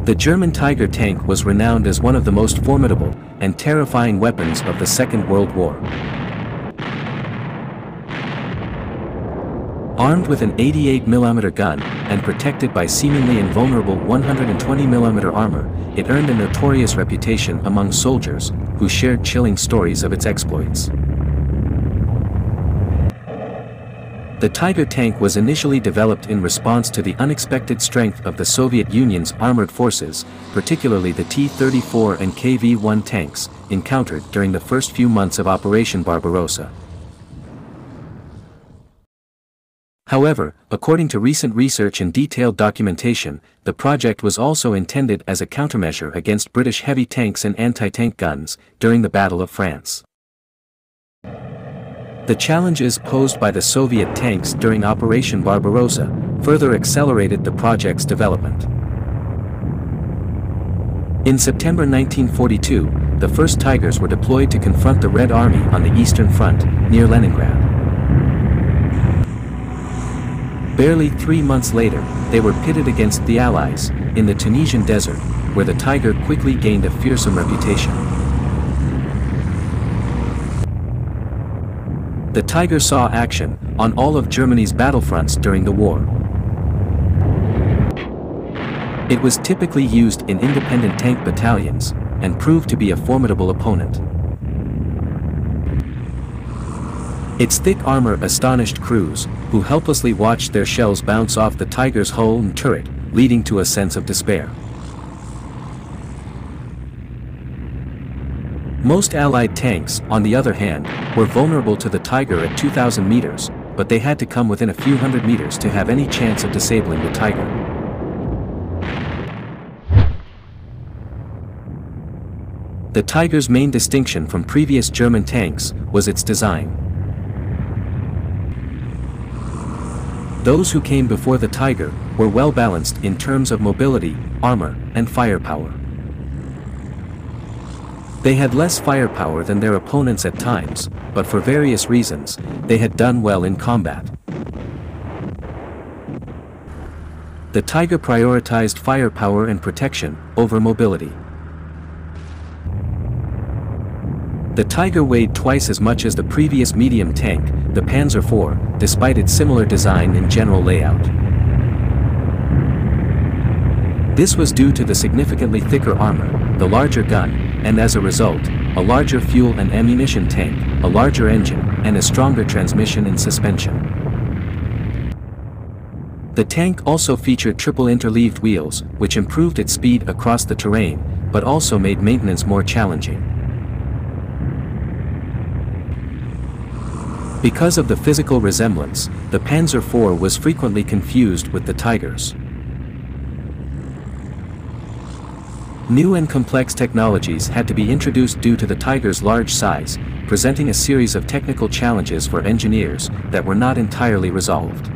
The German Tiger tank was renowned as one of the most formidable and terrifying weapons of the Second World War. Armed with an 88mm gun and protected by seemingly invulnerable 120mm armor, it earned a notorious reputation among soldiers who shared chilling stories of its exploits. The Tiger tank was initially developed in response to the unexpected strength of the Soviet Union's armored forces, particularly the T-34 and KV-1 tanks, encountered during the first few months of Operation Barbarossa. However, according to recent research and detailed documentation, the project was also intended as a countermeasure against British heavy tanks and anti-tank guns during the Battle of France. The challenges posed by the Soviet tanks during Operation Barbarossa further accelerated the project's development. In September 1942, the first Tigers were deployed to confront the Red Army on the Eastern Front, near Leningrad. Barely 3 months later, they were pitted against the Allies, in the Tunisian desert, where the Tiger quickly gained a fearsome reputation. The Tiger saw action on all of Germany's battlefronts during the war. It was typically used in independent tank battalions, and proved to be a formidable opponent. Its thick armor astonished crews, who helplessly watched their shells bounce off the Tiger's hull and turret, leading to a sense of despair. Most Allied tanks, on the other hand, were vulnerable to the Tiger at 2,000 meters, but they had to come within a few hundred meters to have any chance of disabling the Tiger. The Tiger's main distinction from previous German tanks was its design. Those who came before the Tiger were well balanced in terms of mobility, armor, and firepower. They had less firepower than their opponents at times, but for various reasons, they had done well in combat. The Tiger prioritized firepower and protection over mobility. The Tiger weighed twice as much as the previous medium tank, the Panzer IV, despite its similar design and general layout. This was due to the significantly thicker armor, the larger gun, and as a result, a larger fuel and ammunition tank, a larger engine, and a stronger transmission and suspension. The tank also featured triple interleaved wheels, which improved its speed across the terrain, but also made maintenance more challenging. Because of the physical resemblance, the Panzer IV was frequently confused with the Tigers. New and complex technologies had to be introduced due to the Tiger's large size, presenting a series of technical challenges for engineers that were not entirely resolved.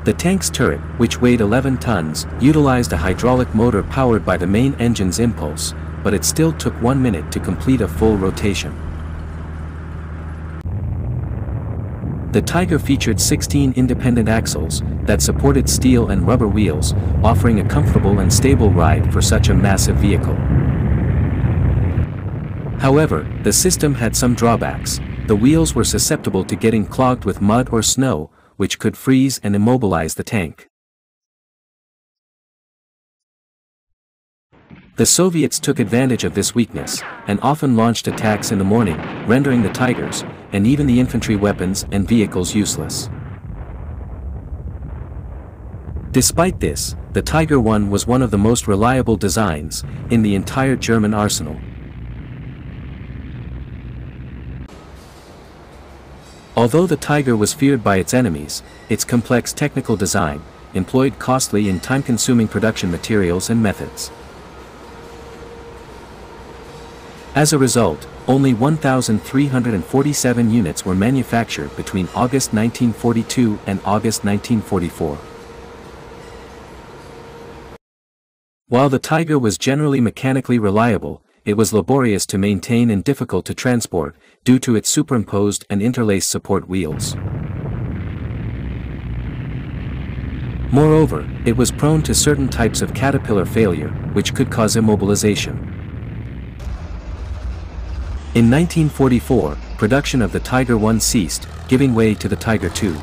The tank's turret, which weighed 11 tons, utilized a hydraulic motor powered by the main engine's impulse, but it still took 1 minute to complete a full rotation. The Tiger featured 16 independent axles that supported steel and rubber wheels, offering a comfortable and stable ride for such a massive vehicle. However, the system had some drawbacks. The wheels were susceptible to getting clogged with mud or snow, which could freeze and immobilize the tank. The Soviets took advantage of this weakness, and often launched attacks in the morning, rendering the Tigers, and even the infantry weapons and vehicles useless. Despite this, the Tiger I was one of the most reliable designs in the entire German arsenal. Although the Tiger was feared by its enemies, its complex technical design employed costly and time-consuming production materials and methods. As a result, only 1,347 units were manufactured between August 1942 and August 1944. While the Tiger was generally mechanically reliable, it was laborious to maintain and difficult to transport, due to its superimposed and interlaced support wheels. Moreover, it was prone to certain types of caterpillar failure, which could cause immobilization. In 1944, production of the Tiger I ceased, giving way to the Tiger II.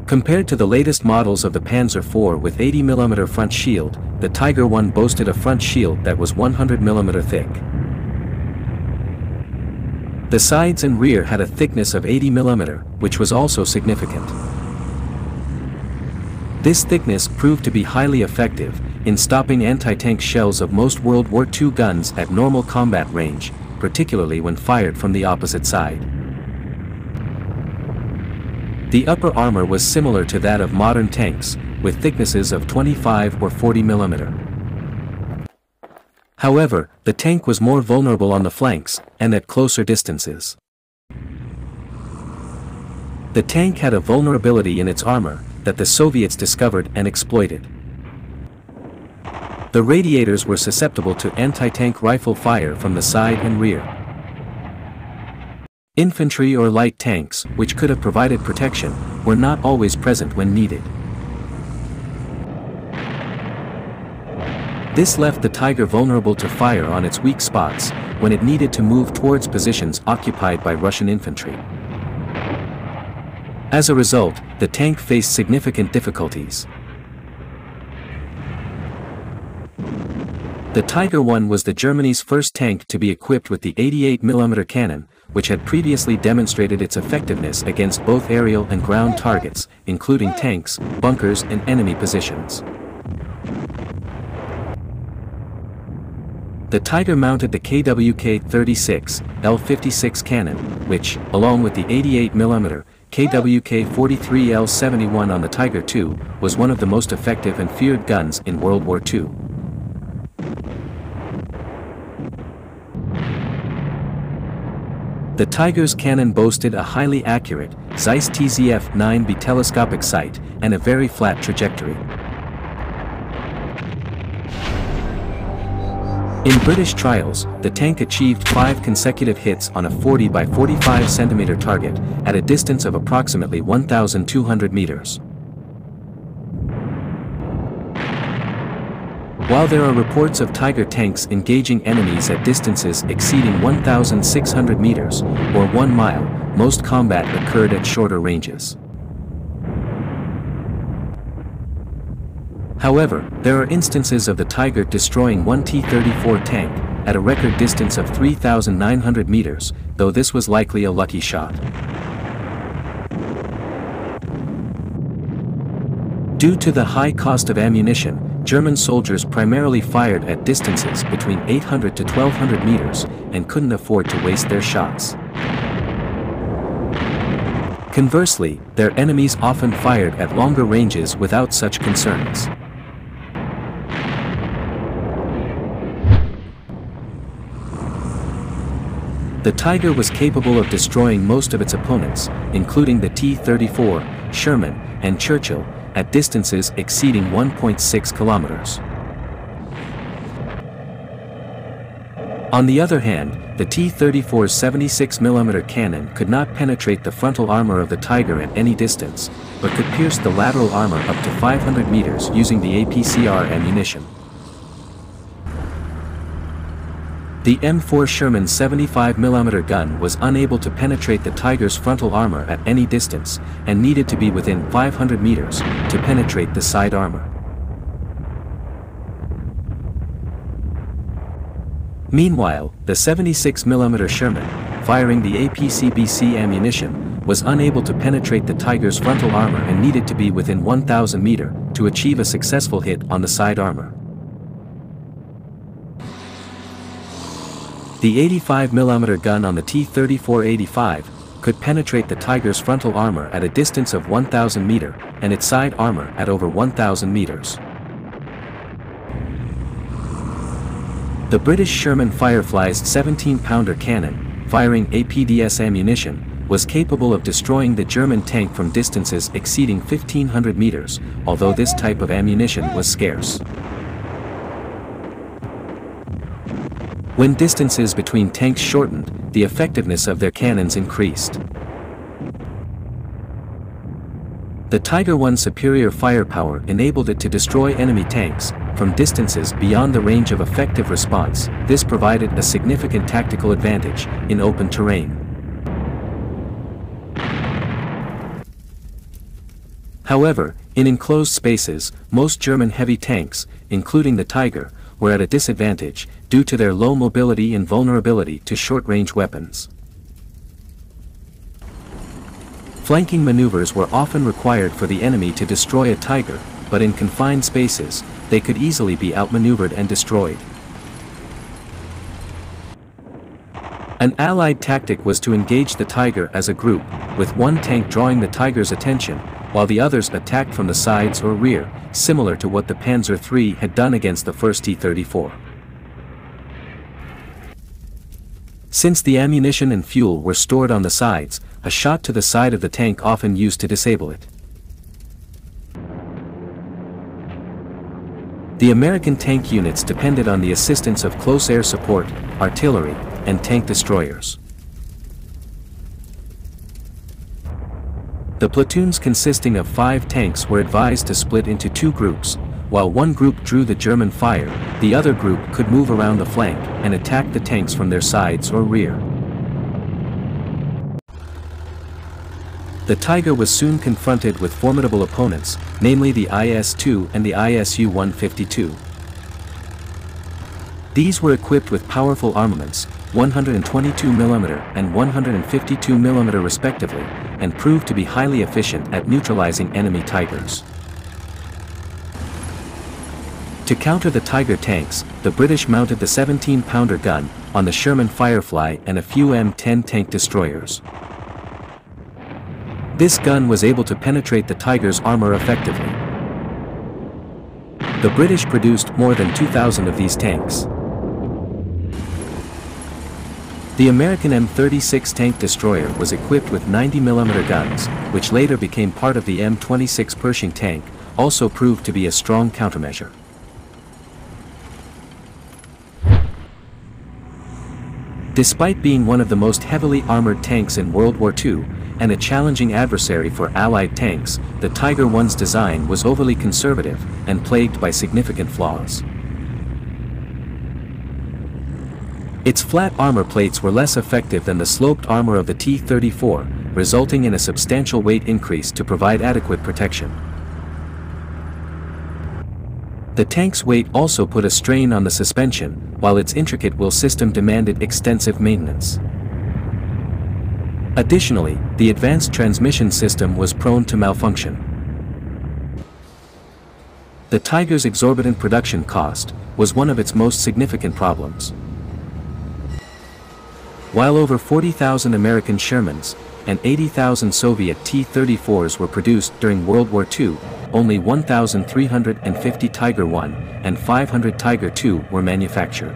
Compared to the latest models of the Panzer IV with 80mm front shield, the Tiger I boasted a front shield that was 100mm thick. The sides and rear had a thickness of 80mm, which was also significant. This thickness proved to be highly effective in stopping anti-tank shells of most World War II guns at normal combat range, particularly when fired from the opposite side. The upper armor was similar to that of modern tanks, with thicknesses of 25 or 40mm. However, the tank was more vulnerable on the flanks, and at closer distances. The tank had a vulnerability in its armor that the Soviets discovered and exploited. The radiators were susceptible to anti-tank rifle fire from the side and rear. Infantry or light tanks, which could have provided protection, were not always present when needed. This left the Tiger vulnerable to fire on its weak spots, when it needed to move towards positions occupied by Russian infantry. As a result, the tank faced significant difficulties. The Tiger I was the Germany's first tank to be equipped with the 88mm cannon, which had previously demonstrated its effectiveness against both aerial and ground targets, including tanks, bunkers and enemy positions. The Tiger mounted the KWK-36 L56 cannon, which, along with the 88mm KWK-43 L71 on the Tiger II, was one of the most effective and feared guns in World War II. The Tiger's cannon boasted a highly accurate Zeiss TZF-9B telescopic sight and a very flat trajectory. In British trials, the tank achieved 5 consecutive hits on a 40 by 45 cm target, at a distance of approximately 1,200 meters. While there are reports of Tiger tanks engaging enemies at distances exceeding 1,600 meters, or 1 mile, most combat occurred at shorter ranges. However, there are instances of the Tiger destroying one T-34 tank, at a record distance of 3,900 meters, though this was likely a lucky shot. Due to the high cost of ammunition, German soldiers primarily fired at distances between 800 to 1,200 meters, and couldn't afford to waste their shots. Conversely, their enemies often fired at longer ranges without such concerns. The Tiger was capable of destroying most of its opponents, including the T-34, Sherman, and Churchill, at distances exceeding 1.6 kilometers. On the other hand, the T-34's 76mm cannon could not penetrate the frontal armor of the Tiger at any distance, but could pierce the lateral armor up to 500 meters using the APCR ammunition. The M4 Sherman's 75mm gun was unable to penetrate the Tiger's frontal armor at any distance, and needed to be within 500 meters to penetrate the side armor. Meanwhile, the 76mm Sherman, firing the APCBC ammunition, was unable to penetrate the Tiger's frontal armor and needed to be within 1,000 meters to achieve a successful hit on the side armor. The 85mm gun on the T-34-85 could penetrate the Tiger's frontal armor at a distance of 1,000 meters, and its side armor at over 1,000 meters. The British Sherman Firefly's 17-pounder cannon, firing APDS ammunition, was capable of destroying the German tank from distances exceeding 1,500 meters, although this type of ammunition was scarce. When distances between tanks shortened, the effectiveness of their cannons increased. The Tiger I's superior firepower enabled it to destroy enemy tanks from distances beyond the range of effective response. This provided a significant tactical advantage in open terrain. However, in enclosed spaces, most German heavy tanks, including the Tiger, were at a disadvantage due to their low mobility and vulnerability to short-range weapons. Flanking maneuvers were often required for the enemy to destroy a Tiger, but in confined spaces, they could easily be outmaneuvered and destroyed. An Allied tactic was to engage the Tiger as a group, with one tank drawing the Tiger's attention, while the others attacked from the sides or rear, similar to what the Panzer III had done against the first T-34. Since the ammunition and fuel were stored on the sides, a shot to the side of the tank often used to disable it. The American tank units depended on the assistance of close air support, artillery, and tank destroyers. The platoons consisting of 5 tanks were advised to split into 2 groups. While one group drew the German fire, the other group could move around the flank and attack the tanks from their sides or rear. The Tiger was soon confronted with formidable opponents, namely the IS-2 and the ISU-152. These were equipped with powerful armaments, 122mm and 152mm respectively, and proved to be highly efficient at neutralizing enemy Tigers. To counter the Tiger tanks, the British mounted the 17-pounder gun on the Sherman Firefly and a few M10 tank destroyers. This gun was able to penetrate the Tiger's armor effectively. The British produced more than 2,000 of these tanks. The American M36 tank destroyer was equipped with 90mm guns, which later became part of the M26 Pershing tank, also proved to be a strong countermeasure. Despite being one of the most heavily armored tanks in World War II, and a challenging adversary for Allied tanks, the Tiger I's design was overly conservative and plagued by significant flaws. Its flat armor plates were less effective than the sloped armor of the T-34, resulting in a substantial weight increase to provide adequate protection. The tank's weight also put a strain on the suspension, while its intricate wheel system demanded extensive maintenance. Additionally, the advanced transmission system was prone to malfunction. The Tiger's exorbitant production cost was one of its most significant problems. While over 40,000 American Shermans and 80,000 Soviet T-34s were produced during World War II, only 1,350 Tiger I and 500 Tiger II were manufactured.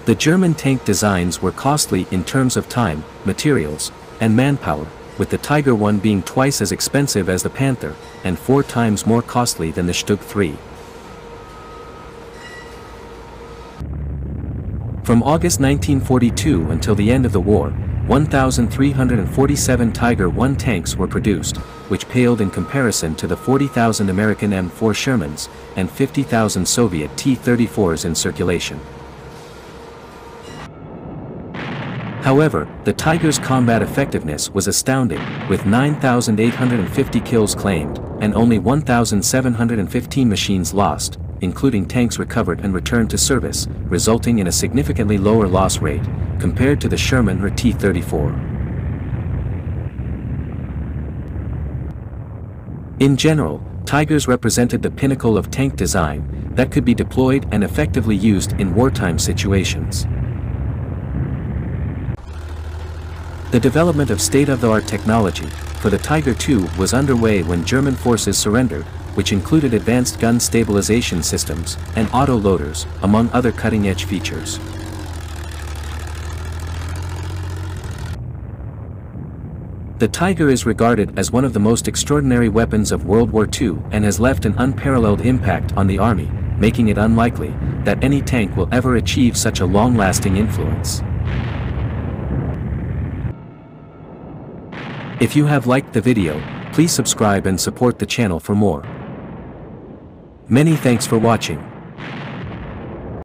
The German tank designs were costly in terms of time, materials, and manpower, with the Tiger I being twice as expensive as the Panther and 4 times more costly than the Stug III. From August 1942 until the end of the war, 1,347 Tiger I tanks were produced, which paled in comparison to the 40,000 American M4 Shermans and 50,000 Soviet T-34s in circulation. However, the Tiger's combat effectiveness was astounding, with 9,850 kills claimed, and only 1,715 machines lost, including tanks recovered and returned to service, resulting in a significantly lower loss rate, compared to the Sherman or T-34. In general, Tigers represented the pinnacle of tank design that could be deployed and effectively used in wartime situations. The development of state-of-the-art technology for the Tiger II was underway when German forces surrendered, which included advanced gun stabilization systems and auto-loaders, among other cutting-edge features. The Tiger is regarded as one of the most extraordinary weapons of World War II and has left an unparalleled impact on the Army, making it unlikely that any tank will ever achieve such a long-lasting influence. If you have liked the video, please subscribe and support the channel for more. Many thanks for watching.